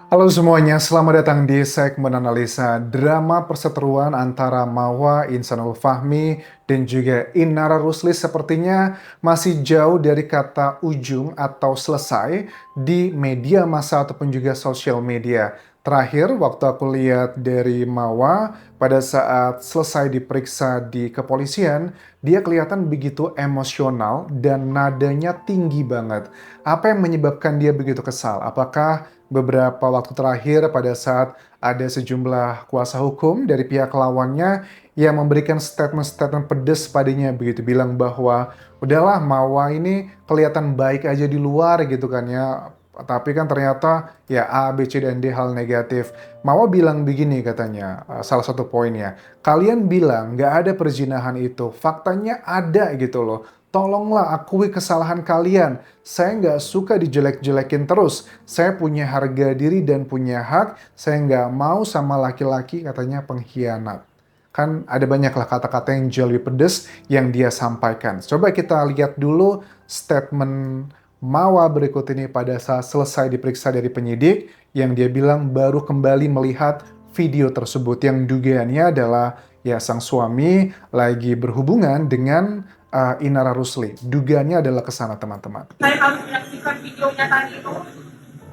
Halo semuanya, selamat datang di segmen analisa drama perseteruan antara Mawa Insanul Fahmi dan juga Inara Rusli sepertinya masih jauh dari kata ujung atau selesai di media massa ataupun juga sosial media. Terakhir, waktu aku lihat dari Mawa pada saat selesai diperiksa di kepolisian, dia kelihatan begitu emosional dan nadanya tinggi banget. Apa yang menyebabkan dia begitu kesal? Apakah beberapa waktu terakhir pada saat ada sejumlah kuasa hukum dari pihak lawannya yang memberikan statement-statement pedes padanya begitu bilang bahwa udahlah Mawa ini kelihatan baik aja di luar gitu kan ya, tapi kan ternyata ya A, B, C, dan D hal negatif. Mawa bilang begini katanya, salah satu poinnya, kalian bilang nggak ada perzinahan itu, faktanya ada gitu loh. Tolonglah akui kesalahan kalian. Saya nggak suka dijelek-jelekin terus. Saya punya harga diri dan punya hak. Saya nggak mau sama laki-laki katanya pengkhianat. Kan ada banyaklah kata-kata yang jauh lebih pedes yang dia sampaikan. Coba kita lihat dulu statement Mawa berikut ini pada saat selesai diperiksa dari penyidik yang dia bilang baru kembali melihat video tersebut yang dugaannya adalah ya sang suami lagi berhubungan dengan Inara Rusli. Dugaannya adalah ke sana teman-teman. Saya harus menyaksikan videonya tadi itu.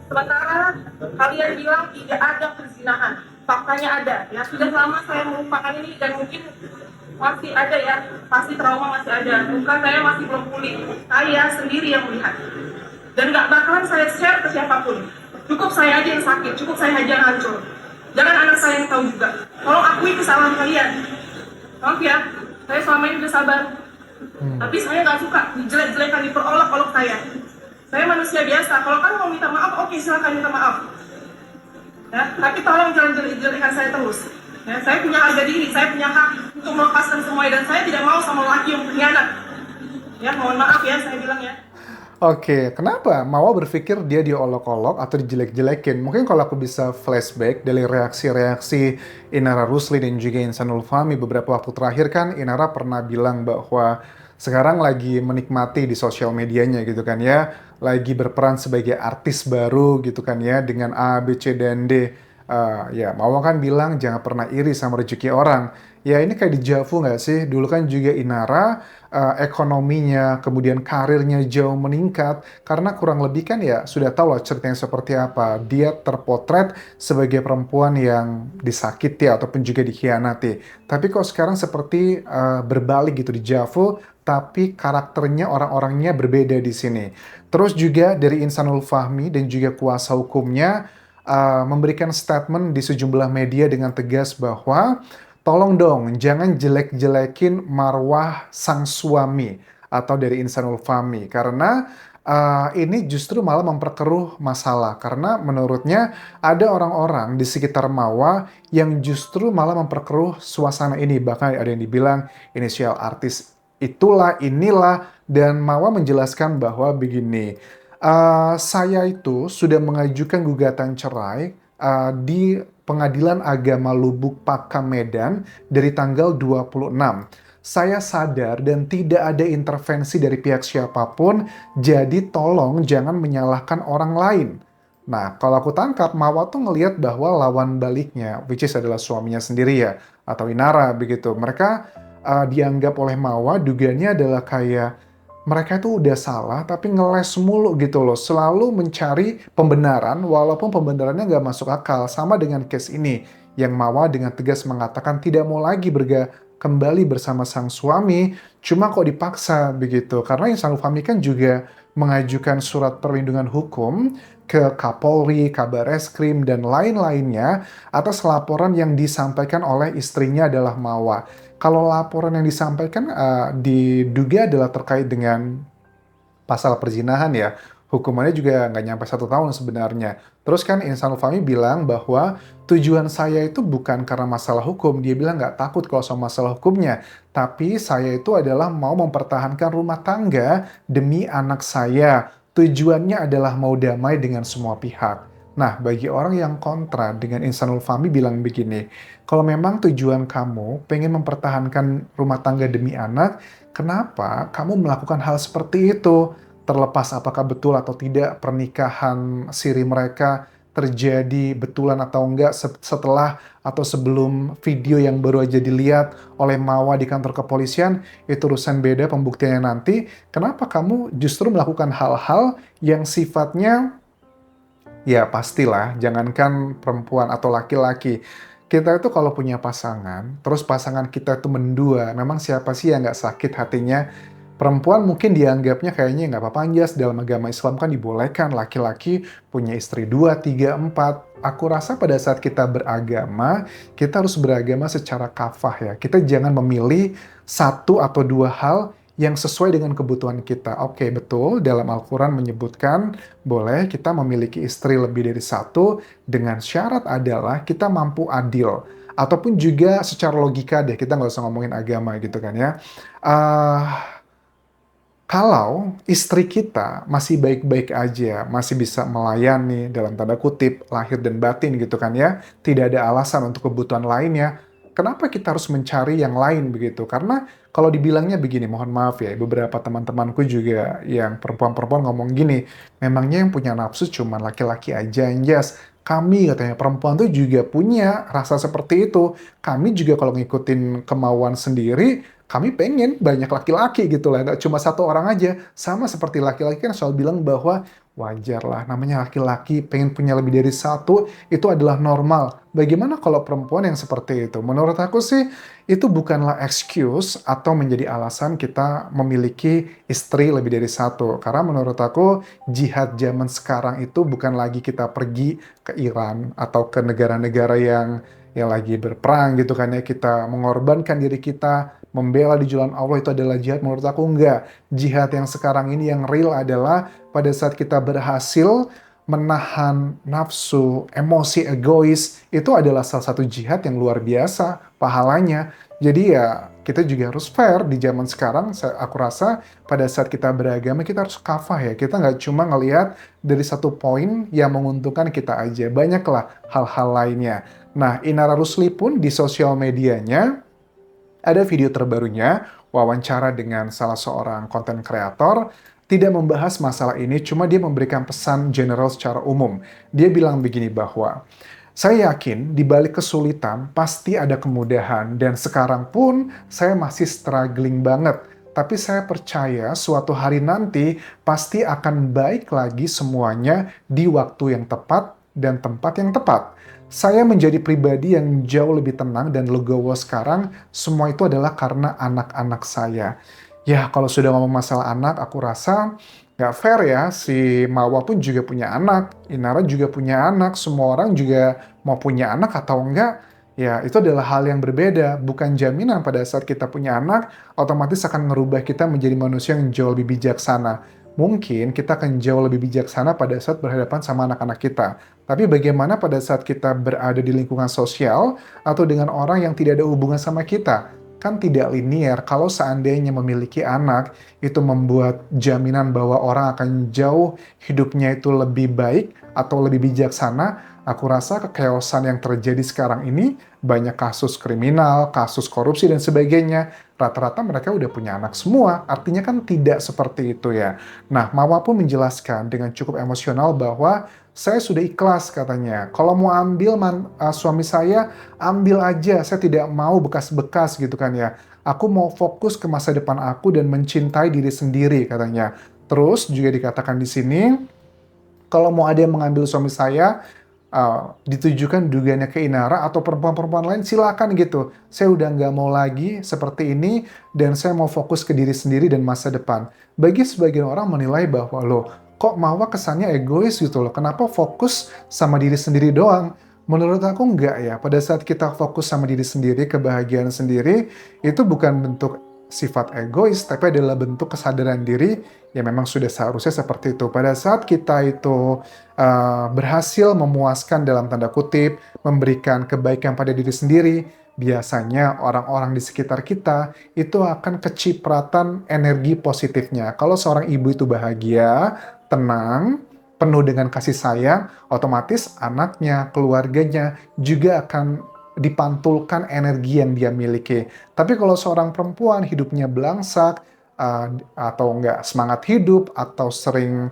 Sementara kalian bilang tidak ada perzinahan. Faktanya ada. Ya sudah lama saya melupakan ini dan mungkin masih ada ya. Pasti trauma masih ada. Bukan saya masih belum pulih. Saya sendiri yang melihat. Dan nggak bakalan saya share ke siapapun. Cukup saya aja yang sakit. Cukup saya aja yang hancur. Jangan anak saya yang tahu juga. Tolong akui kesalahan kalian. Maaf ya. Saya selama ini udah sabar. Tapi saya nggak suka dijelek-jelekan, diperolok-olok saya. Saya manusia biasa. Kalau kamu mau minta maaf, oke silakan minta maaf. Ya, tapi tolong jangan jelek-jelekan saya terus. Ya, saya punya harga diri, saya punya hak untuk melepaskan semuanya dan saya tidak mau sama laki yang pengkhianat. Ya, mohon maaf ya saya bilang ya. Oke, kenapa Mawa berpikir dia diolok-olok atau dijelek-jelekin? Mungkin kalau aku bisa flashback dari reaksi-reaksi Inara Rusli dan juga Insanul Fahmi beberapa waktu terakhir kan Inara pernah bilang bahwa sekarang lagi menikmati di sosial medianya gitu kan ya, lagi berperan sebagai artis baru gitu kan ya dengan A, B, C, dan D. Ya, Mawa kan bilang jangan pernah iri sama rezeki orang. Ya ini kayak di Javu nggak sih? Dulu kan juga Inara ekonominya, kemudian karirnya jauh meningkat karena kurang lebih kan ya sudah tahu lah ceritanya seperti apa. Dia terpotret sebagai perempuan yang disakiti ataupun juga dikhianati. Tapi kok sekarang seperti berbalik gitu di Javu, tapi karakternya orang-orangnya berbeda di sini. Terus juga dari Insanul Fahmi dan juga kuasa hukumnya memberikan statement di sejumlah media dengan tegas bahwa tolong dong, jangan jelek-jelekin marwah sang suami atau dari Insanul Fahmi karena ini justru malah memperkeruh masalah karena menurutnya ada orang-orang di sekitar Mawa yang justru malah memperkeruh suasana ini bahkan ada yang dibilang inisial artis itulah inilah dan Mawa menjelaskan bahwa begini, saya itu sudah mengajukan gugatan cerai di Pengadilan Agama Lubuk Pakam Medan dari tanggal 26. Saya sadar dan tidak ada intervensi dari pihak siapapun, jadi tolong jangan menyalahkan orang lain. Nah, kalau aku tangkap, Mawa tuh ngelihat bahwa lawan baliknya, which is adalah suaminya sendiri ya, atau Inara begitu. Mereka dianggap oleh Mawa, dugaannya adalah kayak mereka itu udah salah tapi ngeles mulu gitu loh. Selalu mencari pembenaran walaupun pembenarannya nggak masuk akal. Sama dengan case ini yang Mawa dengan tegas mengatakan tidak mau lagi kembali bersama sang suami. Cuma kok dipaksa begitu. Karena yang sang suami kan juga mengajukan surat perlindungan hukum ke Kapolri, Kabar Eskrim, dan lain-lainnya atas laporan yang disampaikan oleh istrinya adalah Mawa. Kalau laporan yang disampaikan diduga adalah terkait dengan pasal perzinahan ya, hukumannya juga nggak nyampe 1 tahun sebenarnya. Terus kan Insanul Fahmi bilang bahwa tujuan saya itu bukan karena masalah hukum. Dia bilang nggak takut kalau soal masalah hukumnya. Tapi saya itu adalah mau mempertahankan rumah tangga demi anak saya. Tujuannya adalah mau damai dengan semua pihak. Nah, bagi orang yang kontra dengan Insanul Fahmi bilang begini, kalau memang tujuan kamu pengen mempertahankan rumah tangga demi anak, kenapa kamu melakukan hal seperti itu? Terlepas apakah betul atau tidak pernikahan siri mereka terjadi betulan atau enggak setelah atau sebelum video yang baru aja dilihat oleh Mawa di kantor kepolisian, itu urusan beda pembuktiannya nanti. Kenapa kamu justru melakukan hal-hal yang sifatnya, ya pastilah, jangankan perempuan atau laki-laki. Kita itu kalau punya pasangan, terus pasangan kita itu mendua, memang siapa sih yang nggak sakit hatinya? Perempuan mungkin dianggapnya kayaknya nggak apa-apa, anjas, dalam agama Islam kan dibolehkan laki-laki punya istri 2, 3, 4. Aku rasa pada saat kita beragama, kita harus beragama secara kafah ya. Kita jangan memilih satu atau dua hal yang sesuai dengan kebutuhan kita. Oke, betul, dalam Al-Quran menyebutkan boleh kita memiliki istri lebih dari satu, dengan syarat adalah kita mampu adil. Ataupun juga secara logika deh, kita nggak usah ngomongin agama gitu kan ya. Kalau istri kita masih baik-baik aja, masih bisa melayani dalam tanda kutip lahir dan batin gitu kan ya, tidak ada alasan untuk kebutuhan lainnya, kenapa kita harus mencari yang lain begitu? Karena kalau dibilangnya begini, mohon maaf ya, beberapa teman-temanku juga yang perempuan-perempuan ngomong gini, memangnya yang punya nafsu cuma laki-laki aja, Anjas. Kami katanya perempuan tuh juga punya rasa seperti itu. Kami juga kalau ngikutin kemauan sendiri, kami pengen banyak laki-laki gitu lah, nggak cuma satu orang aja. Sama seperti laki-laki kan selalu bilang bahwa wajar lah, namanya laki-laki pengen punya lebih dari satu, itu adalah normal. Bagaimana kalau perempuan yang seperti itu? Menurut aku sih, itu bukanlah excuse atau menjadi alasan kita memiliki istri lebih dari satu. Karena menurut aku, jihad zaman sekarang itu bukan lagi kita pergi ke Iran atau ke negara-negara yang lagi berperang gitu kan ya, kita mengorbankan diri kita membela di jalan Allah itu adalah jihad. Menurut aku enggak. Jihad yang sekarang ini yang real adalah pada saat kita berhasil menahan nafsu, emosi egois, itu adalah salah satu jihad yang luar biasa pahalanya. Jadi ya kita juga harus fair di zaman sekarang. Aku rasa pada saat kita beragama kita harus kafah ya. Kita nggak cuma ngelihat dari satu poin yang menguntungkan kita aja. Banyaklah hal-hal lainnya. Nah, Inara Rusli pun di sosial medianya ada video terbarunya, wawancara dengan salah seorang konten kreator, tidak membahas masalah ini, cuma dia memberikan pesan general secara umum. Dia bilang begini bahwa, saya yakin di balik kesulitan pasti ada kemudahan, dan sekarang pun saya masih struggling banget. Tapi saya percaya suatu hari nanti pasti akan baik lagi semuanya di waktu yang tepat dan tempat yang tepat. Saya menjadi pribadi yang jauh lebih tenang dan legowo sekarang, semua itu adalah karena anak-anak saya. Ya, kalau sudah ngomong masalah anak, aku rasa nggak fair ya, si Mawa pun juga punya anak, Inara juga punya anak, semua orang juga mau punya anak atau enggak, ya itu adalah hal yang berbeda, bukan jaminan pada saat kita punya anak, otomatis akan merubah kita menjadi manusia yang jauh lebih bijaksana. Mungkin kita akan jauh lebih bijaksana pada saat berhadapan sama anak-anak kita. Tapi bagaimana pada saat kita berada di lingkungan sosial atau dengan orang yang tidak ada hubungan sama kita? Kan tidak linear. Kalau seandainya memiliki anak, itu membuat jaminan bahwa orang akan jauh hidupnya itu lebih baik atau lebih bijaksana. Aku rasa kekeosan yang terjadi sekarang ini, banyak kasus kriminal, kasus korupsi, dan sebagainya. Rata-rata mereka udah punya anak semua, artinya kan tidak seperti itu ya. Nah, Mawa pun menjelaskan dengan cukup emosional bahwa saya sudah ikhlas katanya. Kalau mau ambil suami saya, ambil aja. Saya tidak mau bekas-bekas gitu kan ya. Aku mau fokus ke masa depan aku dan mencintai diri sendiri katanya. Terus juga dikatakan di sini, kalau mau ada yang mengambil suami saya, ditujukan dugaannya ke Inara atau perempuan-perempuan lain, silakan gitu. Saya udah nggak mau lagi seperti ini, dan saya mau fokus ke diri sendiri dan masa depan. Bagi sebagian orang menilai bahwa, loh, kok Mawa kesannya egois gitu loh, kenapa fokus sama diri sendiri doang? Menurut aku enggak ya, pada saat kita fokus sama diri sendiri, kebahagiaan sendiri, itu bukan bentuk sifat egois, tapi adalah bentuk kesadaran diri yang memang sudah seharusnya seperti itu. Pada saat kita itu berhasil memuaskan dalam tanda kutip, memberikan kebaikan pada diri sendiri, biasanya orang-orang di sekitar kita itu akan kecipratan energi positifnya. Kalau seorang ibu itu bahagia, tenang, penuh dengan kasih sayang, otomatis anaknya, keluarganya juga akan dipantulkan energi yang dia miliki. Tapi kalau seorang perempuan hidupnya belangsak, atau nggak semangat hidup, atau sering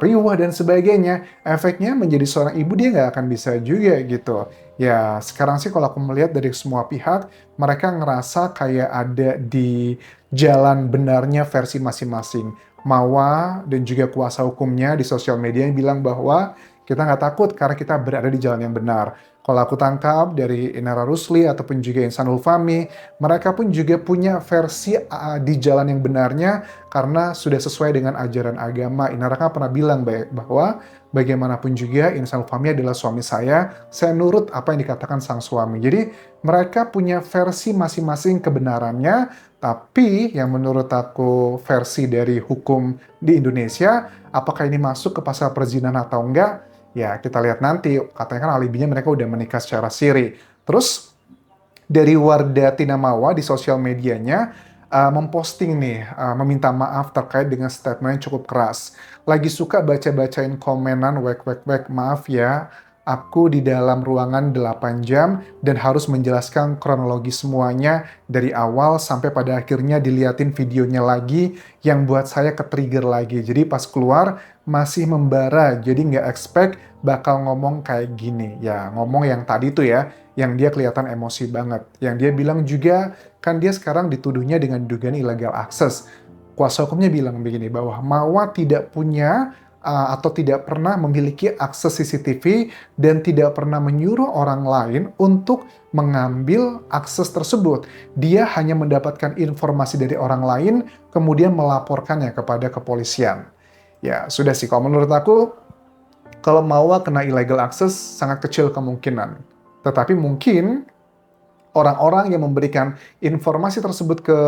riuh dan sebagainya, efeknya menjadi seorang ibu dia nggak akan bisa juga gitu. Ya, sekarang sih kalau aku melihat dari semua pihak, mereka ngerasa kayak ada di jalan benarnya versi masing-masing. Mawa dan juga kuasa hukumnya di sosial media yang bilang bahwa kita nggak takut karena kita berada di jalan yang benar. Kalau aku tangkap dari Inara Rusli ataupun juga Insanul Fahmi, mereka pun juga punya versi di jalan yang benarnya karena sudah sesuai dengan ajaran agama. Inara kan pernah bilang bahwa bagaimanapun juga Insanul Fahmi adalah suami saya nurut apa yang dikatakan sang suami. Jadi mereka punya versi masing-masing kebenarannya, tapi yang menurut aku versi dari hukum di Indonesia, apakah ini masuk ke pasal perzinahan atau enggak? Ya, kita lihat nanti. Katanya kan alibinya mereka udah menikah secara siri. Terus, dari Wardah Tina Mawa di sosial medianya, memposting nih, meminta maaf terkait dengan statement yang cukup keras. Lagi suka baca-bacain komenan, wek, maaf ya, aku di dalam ruangan 8 jam dan harus menjelaskan kronologi semuanya dari awal sampai pada akhirnya diliatin videonya lagi yang buat saya ke-trigger lagi. Jadi pas keluar masih membara, jadi nggak expect bakal ngomong kayak gini. Ya, ngomong yang tadi tuh ya, yang dia kelihatan emosi banget. Yang dia bilang juga, kan dia sekarang dituduhnya dengan dugaan illegal access. Kuasa hukumnya bilang begini, bahwa Mawa tidak punya atau tidak pernah memiliki akses CCTV dan tidak pernah menyuruh orang lain untuk mengambil akses tersebut. Dia hanya mendapatkan informasi dari orang lain, kemudian melaporkannya kepada kepolisian. Ya, sudah sih, kalau menurut aku, kalau Mawa kena illegal access, sangat kecil kemungkinan. Tetapi mungkin orang-orang yang memberikan informasi tersebut ke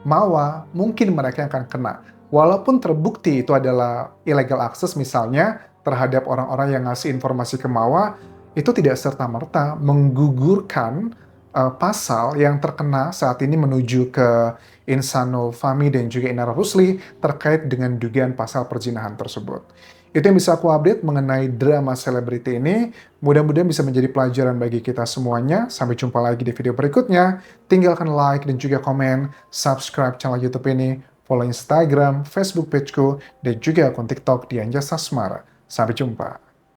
Mawa, mungkin mereka yang akan kena. Walaupun terbukti itu adalah illegal access misalnya terhadap orang-orang yang ngasih informasi ke Mawa, itu tidak serta-merta menggugurkan pasal yang terkena saat ini menuju ke Insanul Fahmi dan juga Inara Rusli terkait dengan dugaan pasal perzinahan tersebut. Itu yang bisa aku update mengenai drama selebriti ini. Mudah-mudahan bisa menjadi pelajaran bagi kita semuanya. Sampai jumpa lagi di video berikutnya. Tinggalkan like dan juga komen, subscribe channel YouTube ini, follow Instagram, Facebook pageku, dan juga akun TikTok di Anjasa Asmara. Sampai jumpa.